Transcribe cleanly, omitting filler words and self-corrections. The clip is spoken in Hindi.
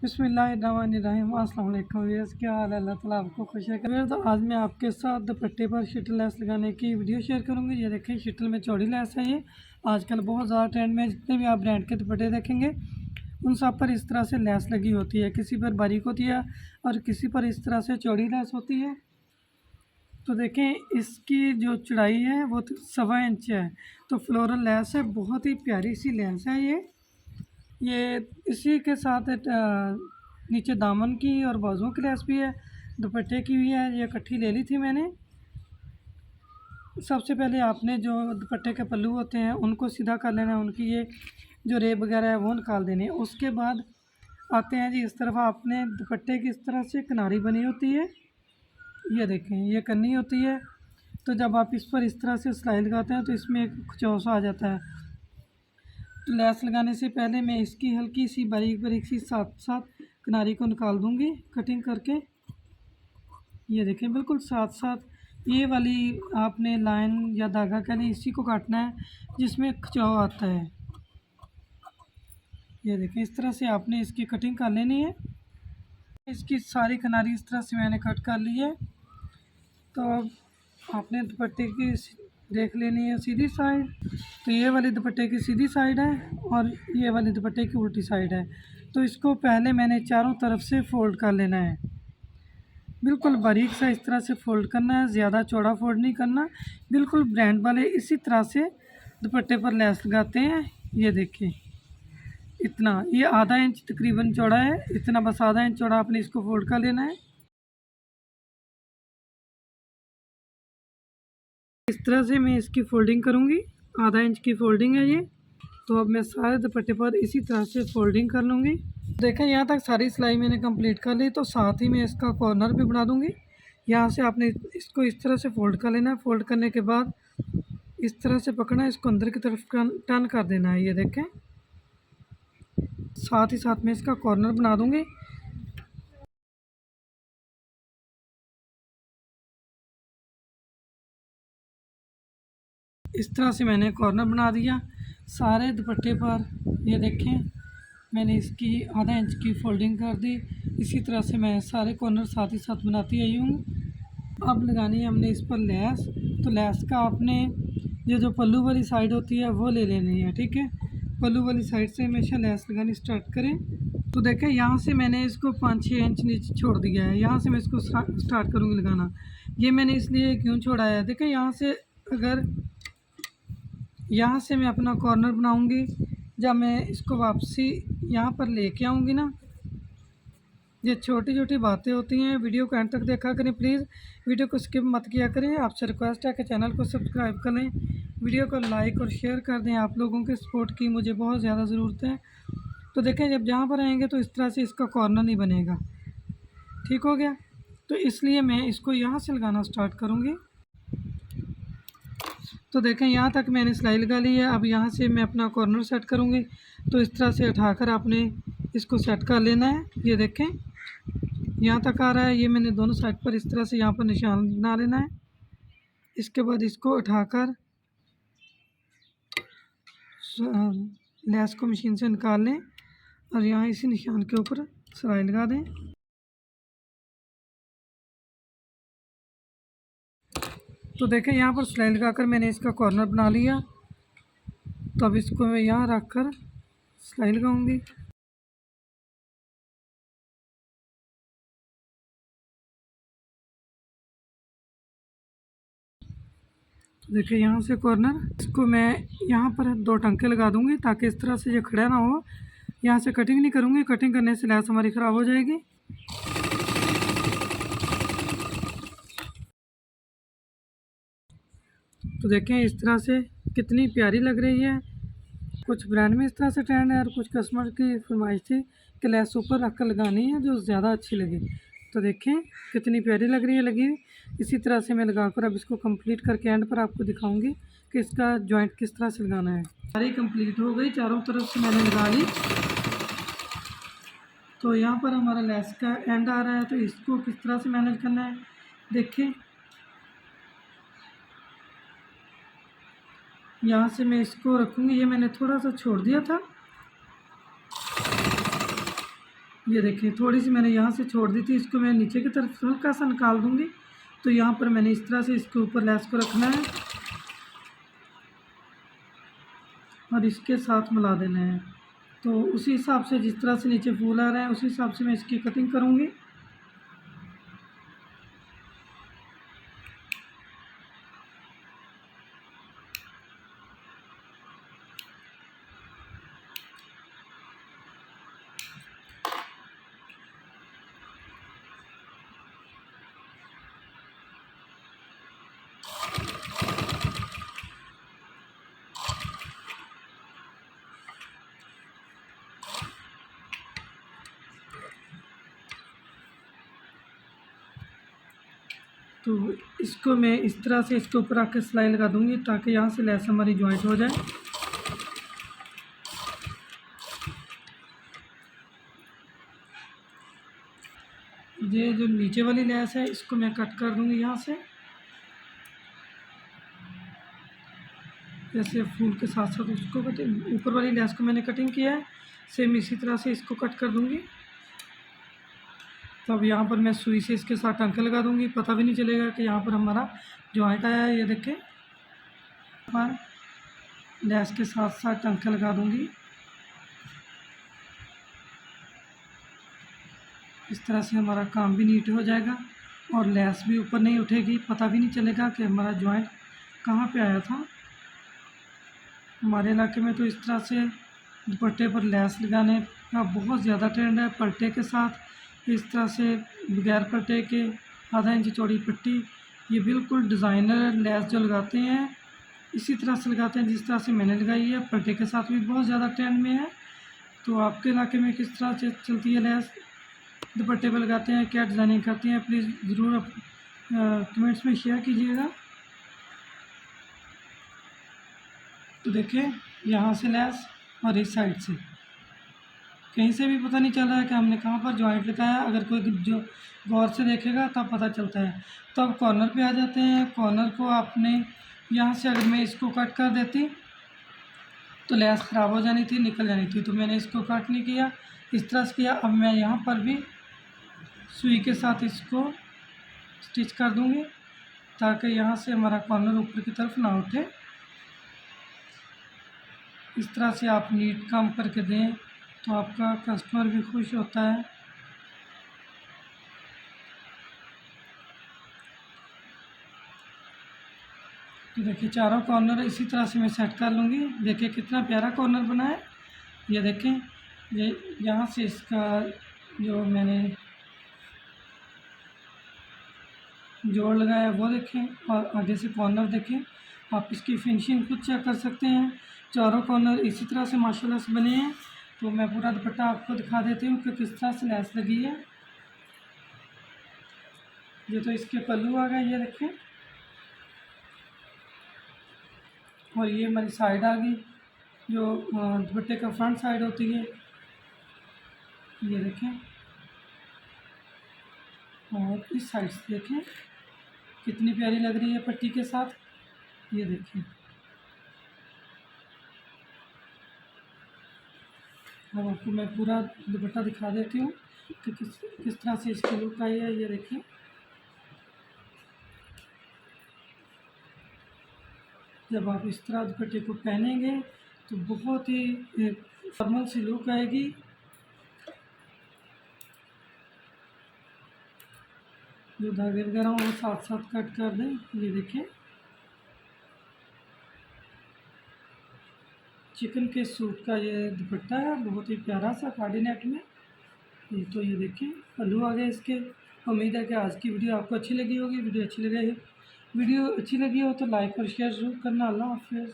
बिस्मिल्लाहिर्रहमानिर्रहीम। अस्सलाम वालेकुम व्यूअर्स, क्या हाल है? अल्लाह ताला आपको खुश रखे। तो आज मैं आपके साथ दुपट्टे पर शिटल लेस लगाने की वीडियो शेयर करूंगी। ये देखें, शिटल में चौड़ी लेस है। ये आजकल बहुत ज़्यादा ट्रेंड में, जितने भी आप ब्रांड के दुपट्टे देखेंगे उन सब पर इस तरह से लेस लगी होती है। किसी पर बारीक होती है और किसी पर इस तरह से चौड़ी लेस होती है। तो देखें, इसकी जो चौड़ाई है वो 1.25 इंच है। तो फ्लोरल लेस है, बहुत ही प्यारी सी लेस है ये इसी के साथ नीचे दामन की और बाजुओं की लेस भी है, दुपट्टे की भी है। ये इकट्ठी ले ली थी मैंने। सबसे पहले आपने जो दुपट्टे के पल्लू होते हैं उनको सीधा कर लेना है, उनकी ये जो रेब वगैरह है वो निकाल देनी है। उसके बाद आते हैं जी, इस तरफ आपने दुपट्टे की इस तरह से किनारी बनी होती है, ये देखें, ये करनी होती है। तो जब आप इस पर इस तरह से सिलाई लगाते हैं तो इसमें एक खिंचाव सा आ जाता है। तो लेस लगाने से पहले मैं इसकी हल्की सी बारीक बारीक सी साथ साथ किनारी को निकाल दूंगी कटिंग करके। ये देखें, बिल्कुल साथ साथ ये वाली आपने लाइन या धागा कह लें, इसी को काटना है जिसमें खिंचाव आता है। ये देखें, इस तरह से आपने इसकी कटिंग कर लेनी है। इसकी सारी किनारी इस तरह से मैंने कट कर ली है। तो अब आपने दुपट्टे की देख लेनी है सीधी साइड। तो ये वाली दुपट्टे की सीधी साइड है और ये वाली दुपट्टे की उल्टी साइड है। तो इसको पहले मैंने चारों तरफ से फ़ोल्ड कर लेना है, बिल्कुल बारीक सा इस तरह से फ़ोल्ड करना है, ज़्यादा चौड़ा फोल्ड नहीं करना। बिल्कुल ब्रांड वाले इसी तरह से दुपट्टे पर लेस लगाते हैं। ये देखिए, इतना, ये आधा इंच तकरीबन चौड़ा है, इतना बस आधा इंच चौड़ा आपने इसको फ़ोल्ड कर लेना है। इस तरह से मैं इसकी फ़ोल्डिंग करूँगी, आधा इंच की फ़ोल्डिंग है ये। तो अब मैं सारे दुपट्टे पर इसी तरह से फ़ोल्डिंग कर लूँगी। देखें, यहाँ तक सारी सिलाई मैंने कंप्लीट कर ली। तो साथ ही मैं इसका कॉर्नर भी बना दूँगी। यहाँ से आपने इसको इस तरह से फ़ोल्ड कर लेना है। फ़ोल्ड करने के बाद इस तरह से पकड़ना है, इसको अंदर की तरफ टर्न कर देना है। ये देखें, साथ ही साथ मैं इसका कॉर्नर बना दूँगी। इस तरह से मैंने कॉर्नर बना दिया सारे दुपट्टे पर। ये देखें, मैंने इसकी आधा इंच की फ़ोल्डिंग कर दी। इसी तरह से मैं सारे कॉर्नर साथ ही साथ बनाती आई हूँ। अब लगानी है हमने इस पर लेस। तो लेस का आपने ये जो पल्लू वाली साइड होती है वो ले लेनी है, ठीक है। पल्लू वाली साइड से हमेशा लेस लगानी स्टार्ट करें। तो देखें, यहाँ से मैंने इसको 5-6 इंच नीचे छोड़ दिया है। यहाँ से मैं इसको स्टार्ट करूँगी लगाना। ये मैंने इसलिए क्यों छोड़ा है, देखें, यहाँ से अगर यहाँ से मैं अपना कॉर्नर बनाऊंगी, जब मैं इसको वापसी यहाँ पर लेके आऊँगी ना, ये छोटी छोटी बातें होती हैं। वीडियो को एंड तक देखा करें प्लीज़, वीडियो को स्किप मत किया करें। आपसे रिक्वेस्ट है कि चैनल को सब्सक्राइब कर लें, वीडियो को लाइक और शेयर कर दें। आप लोगों के सपोर्ट की मुझे बहुत ज़्यादा ज़रूरत है। तो देखें, जब जहाँ पर आएंगे तो इस तरह से इसका कॉर्नर नहीं बनेगा, ठीक हो गया। तो इसलिए मैं इसको यहाँ से लगाना स्टार्ट करूँगी। तो देखें, यहाँ तक मैंने सिलाई लगा ली है। अब यहाँ से मैं अपना कॉर्नर सेट करूँगी। तो इस तरह से उठाकर आपने इसको सेट कर लेना है। ये देखें, यहाँ तक आ रहा है। ये मैंने दोनों साइड पर इस तरह से यहाँ पर निशान बना लेना है। इसके बाद इसको उठाकर लेस को मशीन से निकाल लें और यहाँ इसी निशान के ऊपर सिलाई लगा दें। तो देखें, यहाँ पर सिलाई लगाकर मैंने इसका कॉर्नर बना लिया। तो अब इसको मैं यहाँ रख कर सिलाई लगाऊंगी। तो देखिए, यहाँ से कॉर्नर, इसको मैं यहाँ पर 2 टंके लगा दूंगी ताकि इस तरह से ये खड़ा ना हो। यहाँ से कटिंग नहीं करूँगी, कटिंग करने से लेस हमारी ख़राब हो जाएगी। तो देखें, इस तरह से कितनी प्यारी लग रही है। कुछ ब्रांड में इस तरह से ट्रेंड है और कुछ कस्टमर की फरमाइश थी कि लेस ऊपर रख कर लगानी है जो ज़्यादा अच्छी लगे। तो देखें, कितनी प्यारी लग रही है लगी। इसी तरह से मैं लगाकर अब इसको कंप्लीट करके एंड पर आपको दिखाऊंगी कि इसका जॉइंट किस तरह से लगाना है। सारी कंप्लीट हो गई, चारों तरफ से मैंने लगा ली। तो यहाँ पर हमारा लेस का एंड आ रहा है। तो इसको किस तरह से मैनेज करना है, देखिए, यहाँ से मैं इसको रखूँगी। ये मैंने थोड़ा सा छोड़ दिया था। ये देखिए थोड़ी सी मैंने यहाँ से छोड़ दी थी, इसको मैं नीचे की तरफ हल्का सा निकाल दूँगी। तो यहाँ पर मैंने इस तरह से इसके ऊपर लेस को रखना है और इसके साथ मिला देना है। तो उसी हिसाब से जिस तरह से नीचे फूल आ रहा है उसी हिसाब से मैं इसकी कटिंग करूँगी। तो इसको मैं इस तरह से इसके ऊपर आके सिलाई लगा दूँगी ताकि यहाँ से लेस हमारी जॉइंट हो जाए। ये जो नीचे वाली लेस है इसको मैं कट कर दूँगी यहाँ से, जैसे फूल के साथ साथ उसको कटिंग, ऊपर वाली लेस को मैंने कटिंग किया है, सेम इसी तरह से इसको कट कर दूँगी। तब यहाँ पर मैं सुई से इसके साथ टंके लगा दूँगी, पता भी नहीं चलेगा कि यहाँ पर हमारा जॉइंट आया है। ये देखें, पर लेस के साथ साथ टंके लगा दूँगी। इस तरह से हमारा काम भी नीट हो जाएगा और लेस भी ऊपर नहीं उठेगी, पता भी नहीं चलेगा कि हमारा जॉइंट कहाँ पे आया था। हमारे इलाके में तो इस तरह से दुपट्टे पर लेस लगाने का बहुत ज़्यादा ट्रेंड है। पट्टे के साथ इस तरह से बगैर पट्टे के आधा इंच चौड़ी पट्टी, ये बिल्कुल डिज़ाइनर लेस जो लगाते हैं इसी तरह से लगाते हैं जिस तरह से मैंने लगाई है। पट्टे के साथ भी बहुत ज़्यादा ट्रेंड में है। तो आपके इलाके में किस तरह से चलती है लेस, दुपट्टे पर लगाते हैं, क्या डिज़ाइनिंग करते हैं, प्लीज़ ज़रूर आप कमेंट्स में शेयर कीजिएगा। तो देखिए यहाँ से लेस और इस साइड से कहीं से भी पता नहीं चल रहा है कि हमने कहाँ पर जॉइंट लगाया। अगर कोई जो गौर से देखेगा तब पता चलता है। तो अब कॉर्नर पे आ जाते हैं। कॉर्नर को आपने यहाँ से अगर मैं इसको कट कर देती तो लेस ख़राब हो जानी थी, निकल जानी थी। तो मैंने इसको कट नहीं किया, इस तरह से किया। अब मैं यहाँ पर भी सुई के साथ इसको स्टिच कर दूँगी ताकि यहाँ से हमारा कॉर्नर ऊपर की तरफ ना उठे। इस तरह से आप नीट काम करके दें तो आपका कस्टमर भी खुश होता है। तो देखिए चारों कॉर्नर इसी तरह से मैं सेट कर लूँगी। देखिए कितना प्यारा कॉर्नर बना है। ये देखें, ये यहाँ से इसका जो मैंने जोड़ लगाया वो देखें और आगे से कॉर्नर देखें। आप इसकी फिनिशिंग खुद चेक कर सकते हैं। चारों कॉर्नर इसी तरह से माशाल्लाह से बने हैं। तो मैं पूरा दुपट्टा आपको दिखा देती हूँ कि किस तरह से लेस लगी है। ये तो इसके पल्लू आ गए, ये देखें, और ये हमारी साइड आ गई जो दुपट्टे का फ्रंट साइड होती है। ये देखें, और इस साइड से देखें कितनी प्यारी लग रही है पट्टी के साथ। ये देखिए, अब आपको मैं पूरा दुपट्टा दिखा देती हूँ कि किस तरह से इसकी लुक आई है। ये देखिए, जब आप इस तरह दुपट्टे को पहनेंगे तो बहुत ही फॉर्मल सी लुक आएगी। जो धागे वगैरह वो साथ साथ कट कर दें। ये देखिए, चिकन के सूट का ये दुपट्टा है, बहुत ही प्यारा सा खाड़ी नेट में। तो ये देखिए पल्लू आ गए इसके। उम्मीद है कि आज की वीडियो आपको अच्छी लगी होगी। वीडियो अच्छी लगी हो तो लाइक और शेयर ज़रूर करना। अल्लाह हाफ़िज़।